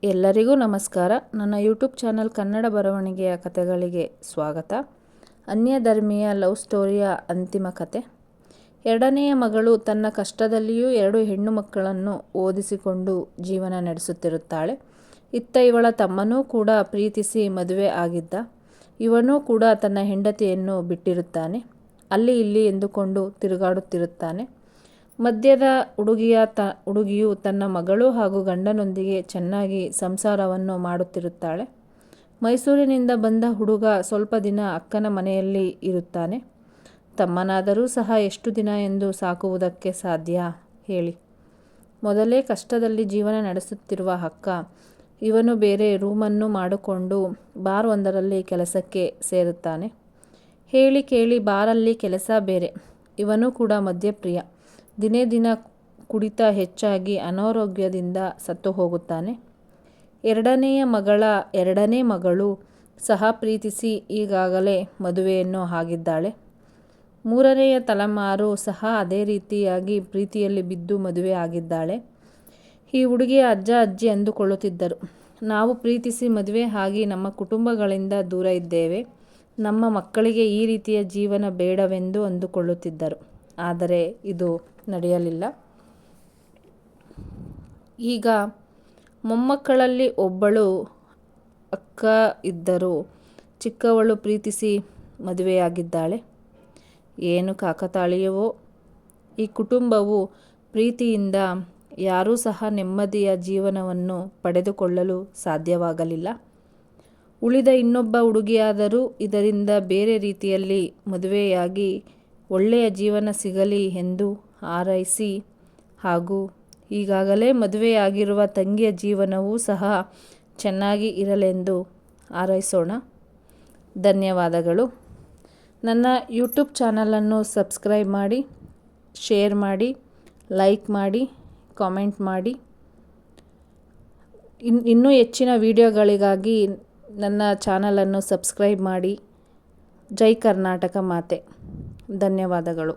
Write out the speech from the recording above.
ಎಲ್ಲರಿಗೂ ನಮಸ್ಕಾರ. ನನ್ನ ಯೂಟ್ಯೂಬ್ ಚಾನಲ್ ಕನ್ನಡ ಬರವಣಿಗೆಯ ಕಥೆಗಳಿಗೆ ಸ್ವಾಗತ. ಅನ್ಯಧರ್ಮೀಯ ಲವ್ ಸ್ಟೋರಿಯ ಅಂತಿಮ ಕತೆ. ಎರಡನೆಯ ಮಗಳು ತನ್ನ ಕಷ್ಟದಲ್ಲಿಯೂ 2 ಹೆಣ್ಣು ಮಕ್ಕಳನ್ನು ಓದಿಸಿಕೊಂಡು ಜೀವನ ನಡೆಸುತ್ತಿರುತ್ತಾಳೆ. ಇತ್ತ ಇವಳ ತಮ್ಮನೂ ಕೂಡ ಪ್ರೀತಿಸಿ ಮದುವೆ ಆಗಿದ್ದ. ಇವನೂ ಕೂಡ ತನ್ನ ಹೆಂಡತಿಯನ್ನು ಬಿಟ್ಟಿರುತ್ತಾನೆ. ಅಲ್ಲಿ ಇಲ್ಲಿ ಎಂದುಕೊಂಡು ತಿರುಗಾಡುತ್ತಿರುತ್ತಾನೆ. ಮಧ್ಯದ ಹುಡುಗಿಯು ತನ್ನ ಮಗಳು ಹಾಗೂ ಗಂಡನೊಂದಿಗೆ ಚೆನ್ನಾಗಿ ಸಂಸಾರವನ್ನು ಮಾಡುತ್ತಿರುತ್ತಾಳೆ. ಮೈಸೂರಿನಿಂದ ಬಂದ ಹುಡುಗ ಸ್ವಲ್ಪ ದಿನ ಅಕ್ಕನ ಮನೆಯಲ್ಲಿ ಇರುತ್ತಾನೆ. ತಮ್ಮನಾದರೂ ಸಹ ಎಷ್ಟು ದಿನ ಎಂದು ಸಾಕುವುದಕ್ಕೆ ಸಾಧ್ಯ ಹೇಳಿ. ಮೊದಲೇ ಕಷ್ಟದಲ್ಲಿ ಜೀವನ ನಡೆಸುತ್ತಿರುವ ಅಕ್ಕ, ಇವನು ಬೇರೆ ರೂಮನ್ನು ಮಾಡಿಕೊಂಡು ಬಾರ್ ಒಂದರಲ್ಲಿ ಕೆಲಸಕ್ಕೆ ಸೇರುತ್ತಾನೆ. ಹೇಳಿ ಕೇಳಿ ಬಾರಲ್ಲಿ ಕೆಲಸ ಬೇರೆ. ಇವನು ಕೂಡ ಮದ್ಯಪ್ರಿಯ. ದಿನೇ ದಿನ ಕುಡಿತ ಹೆಚ್ಚಾಗಿ ಅನಾರೋಗ್ಯದಿಂದ ಸತ್ತು ಹೋಗುತ್ತಾನೆ. ಎರಡನೇ ಮಗಳು ಸಹ ಪ್ರೀತಿಸಿ ಈಗಾಗಲೇ ಮದುವೆಯನ್ನು ಆಗಿದ್ದಾಳೆ. 3ನೆಯ ತಲೆಮಾರು ಸಹ ಅದೇ ರೀತಿಯಾಗಿ ಪ್ರೀತಿಯಲ್ಲಿ ಬಿದ್ದು ಮದುವೆ ಆಗಿದ್ದಾಳೆ. ಈ ಹುಡುಗಿಯ ಅಜ್ಜ ಅಜ್ಜಿ ಅಂದುಕೊಳ್ಳುತ್ತಿದ್ದರು, ನಾವು ಪ್ರೀತಿಸಿ ಮದುವೆ ಆಗಿ ನಮ್ಮ ಕುಟುಂಬಗಳಿಂದ ದೂರ ಇದ್ದೇವೆ, ನಮ್ಮ ಮಕ್ಕಳಿಗೆ ಈ ರೀತಿಯ ಜೀವನ ಬೇಡವೆಂದು ಅಂದುಕೊಳ್ಳುತ್ತಿದ್ದರು. ಆದರೆ ಇದು ನಡೆಯಲಿಲ್ಲ. ಈಗ ಮೊಮ್ಮಕ್ಕಳಲ್ಲಿ ಒಬ್ಬಳು ಅಕ್ಕ ಇದ್ದರೂ ಚಿಕ್ಕವಳು ಪ್ರೀತಿಸಿ ಮದುವೆಯಾಗಿದ್ದಾಳೆ. ಏನು ಕಾಕತಾಳೀಯವೋ, ಈ ಕುಟುಂಬವು ಪ್ರೀತಿಯಿಂದ ಯಾರೂ ಸಹ ನೆಮ್ಮದಿಯ ಜೀವನವನ್ನು ಪಡೆದುಕೊಳ್ಳಲು ಸಾಧ್ಯವಾಗಲಿಲ್ಲ. ಉಳಿದ ಇನ್ನೊಬ್ಬ ಹುಡುಗಿಯಾದರೂ ಇದರಿಂದ ಬೇರೆ ರೀತಿಯಲ್ಲಿ ಮದುವೆಯಾಗಿ ಒಳ್ಳೆಯ ಜೀವನ ಸಿಗಲಿ ಎಂದು ಹಾರೈಸಿ ಹಾಗೂ ಈಗಾಗಲೇ ಮದುವೆಯಾಗಿರುವ ತಂಗಿಯ ಜೀವನವೂ ಸಹ ಚೆನ್ನಾಗಿ ಇರಲೆಂದು ಹಾರೈಸೋಣ. ಧನ್ಯವಾದಗಳು. ನನ್ನ ಯೂಟ್ಯೂಬ್ ಚಾನಲನ್ನು ಸಬ್ಸ್ಕ್ರೈಬ್ ಮಾಡಿ, ಶೇರ್ ಮಾಡಿ, ಲೈಕ್ ಮಾಡಿ, ಕಾಮೆಂಟ್ ಮಾಡಿ. ಇನ್ನೂ ಹೆಚ್ಚಿನ ವಿಡಿಯೋಗಳಿಗಾಗಿ ನನ್ನ ಚಾನಲನ್ನು ಸಬ್ಸ್ಕ್ರೈಬ್ ಮಾಡಿ. ಜೈ ಕರ್ನಾಟಕ ಮಾತೆ. ಧನ್ಯವಾದಗಳು.